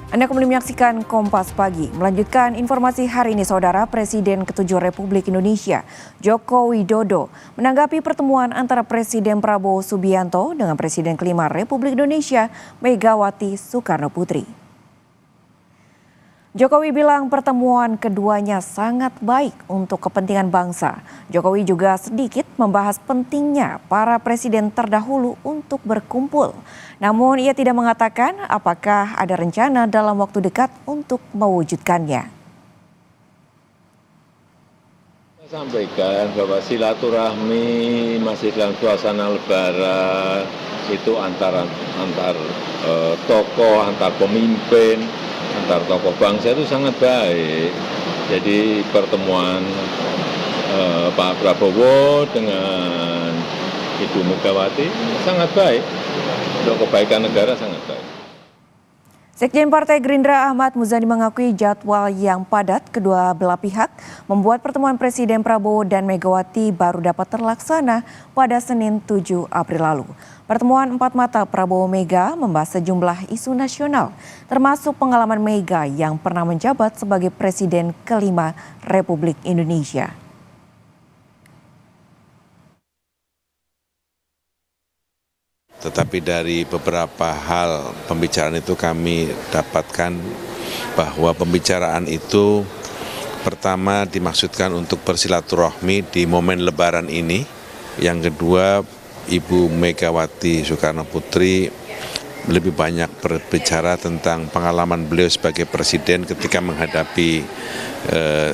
Anda kembali menyaksikan Kompas Pagi. Melanjutkan informasi hari ini, Saudara, Presiden ke-7 Republik Indonesia, Joko Widodo, menanggapi pertemuan antara Presiden Prabowo Subianto dengan Presiden ke-5 Republik Indonesia, Megawati Soekarno Putri. Jokowi bilang pertemuan keduanya sangat baik untuk kepentingan bangsa. Jokowi juga sedikit membahas pentingnya para presiden terdahulu untuk berkumpul. Namun ia tidak mengatakan apakah ada rencana dalam waktu dekat untuk mewujudkannya. Saya sampaikan bahwa silaturahmi masih dalam suasana lebaran itu antar tokoh, antar pemimpin, antar tokoh bangsa itu sangat baik. Jadi pertemuan Pak Prabowo dengan Ibu Megawati sangat baik. Untuk kebaikan negara sangat baik. Sekjen Partai Gerindra Ahmad Muzani mengakui jadwal yang padat kedua belah pihak membuat pertemuan Presiden Prabowo dan Megawati baru dapat terlaksana pada Senin 7 April lalu. Pertemuan empat mata Prabowo Mega membahas sejumlah isu nasional, termasuk pengalaman Mega yang pernah menjabat sebagai Presiden ke-5 Republik Indonesia. Tetapi dari beberapa hal pembicaraan itu kami dapatkan bahwa pembicaraan itu pertama dimaksudkan untuk bersilaturahmi di momen lebaran ini. Yang kedua, Ibu Megawati Soekarno Putri lebih banyak berbicara tentang pengalaman beliau sebagai presiden ketika menghadapi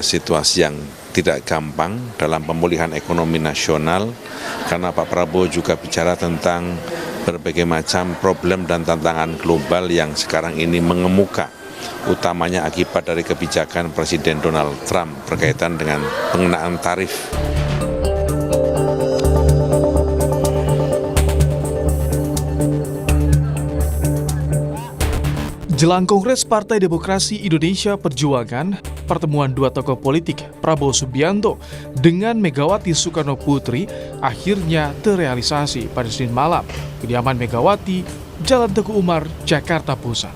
situasi yang tidak gampang dalam pemulihan ekonomi nasional, karena Pak Prabowo juga bicara tentang berbagai macam problem dan tantangan global yang sekarang ini mengemuka, utamanya akibat dari kebijakan Presiden Donald Trump berkaitan dengan pengenaan tarif. Jelang Kongres Partai Demokrasi Indonesia Perjuangan, pertemuan dua tokoh politik Prabowo Subianto dengan Megawati Soekarno Putri akhirnya terrealisasi pada Senin malam, kediaman Megawati, Jalan Teguh Umar, Jakarta Pusat.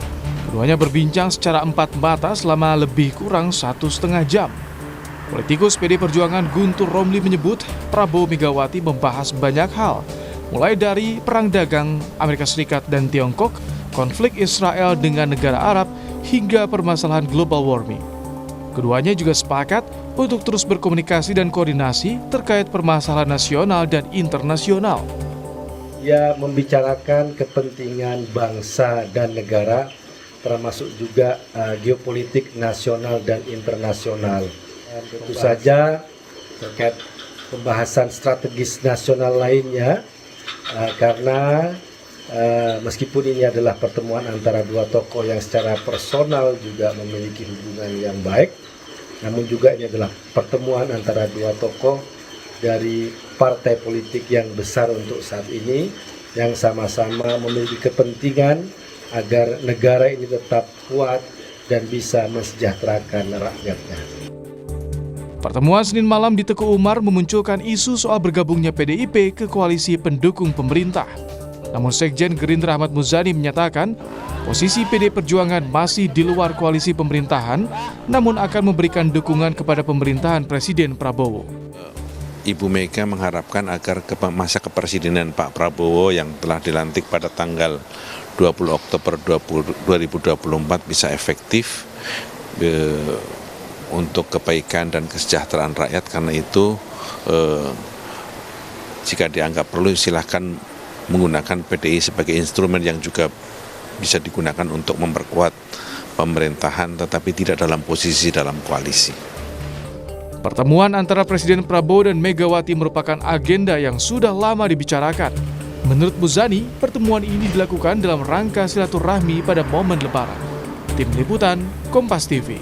Keduanya berbincang secara empat mata selama lebih kurang 1,5 jam. Politikus PD Perjuangan Guntur Romli menyebut Prabowo Megawati membahas banyak hal, mulai dari perang dagang Amerika Serikat dan Tiongkok, konflik Israel dengan negara Arab, hingga permasalahan global warming. Keduanya juga sepakat untuk terus berkomunikasi dan koordinasi terkait permasalahan nasional dan internasional. Ia membicarakan kepentingan bangsa dan negara, termasuk juga geopolitik nasional dan internasional. Tentu saja terkait pembahasan strategis nasional lainnya, karena meskipun ini adalah pertemuan antara dua tokoh yang secara personal juga memiliki hubungan yang baik, namun juga ini adalah pertemuan antara dua tokoh dari partai politik yang besar untuk saat ini, yang sama-sama memiliki kepentingan agar negara ini tetap kuat dan bisa mensejahterakan rakyatnya. Pertemuan Senin malam di Teguh Umar memunculkan isu soal bergabungnya PDIP ke koalisi pendukung pemerintah. Namun Sekjen Gerindra Ahmad Muzani menyatakan posisi PD Perjuangan masih di luar koalisi pemerintahan, namun akan memberikan dukungan kepada pemerintahan Presiden Prabowo. Ibu Mega mengharapkan agar masa kepresidenan Pak Prabowo yang telah dilantik pada tanggal 20 Oktober 2024 bisa efektif untuk kebaikan dan kesejahteraan rakyat. Karena itu jika dianggap perlu silahkan menggunakan PDI sebagai instrumen yang juga bisa digunakan untuk memperkuat pemerintahan, tetapi tidak dalam posisi dalam koalisi. Pertemuan antara Presiden Prabowo dan Megawati merupakan agenda yang sudah lama dibicarakan. Menurut Muzani, pertemuan ini dilakukan dalam rangka silaturahmi pada momen Lebaran. Tim Liputan, Kompas TV.